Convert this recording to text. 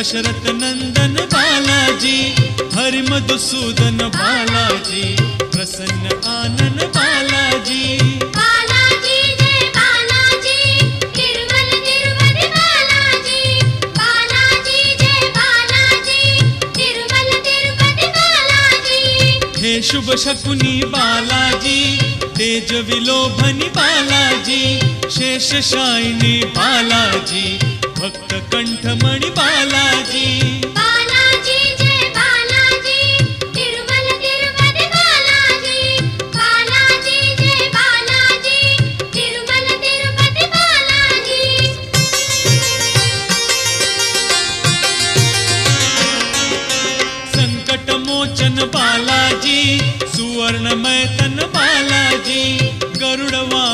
दशरथ नंदन बालाजी, हरि मधुसूदन बालाजी, प्रसन्न आनन बालाजी। बालाजी जय बालाजी, तिरुमल तिरुपति बालाजी। बालाजी जय बालाजी, तिरुमल तिरुपति बालाजी। हे शुभ शकुनी बालाजी, तेज विलोभनी बालाजी, शेष शायिनी बालाजी, भक्त कंठमणि बालाजी। बालाजी जय बालाजी, तिरुमल तिरुपति बालाजी। बालाजी जय बालाजी, तिरुमल तिरुपति बालाजी। संकट मोचन बालाजी, सुवर्णमय तन बालाजी, गरुड़वा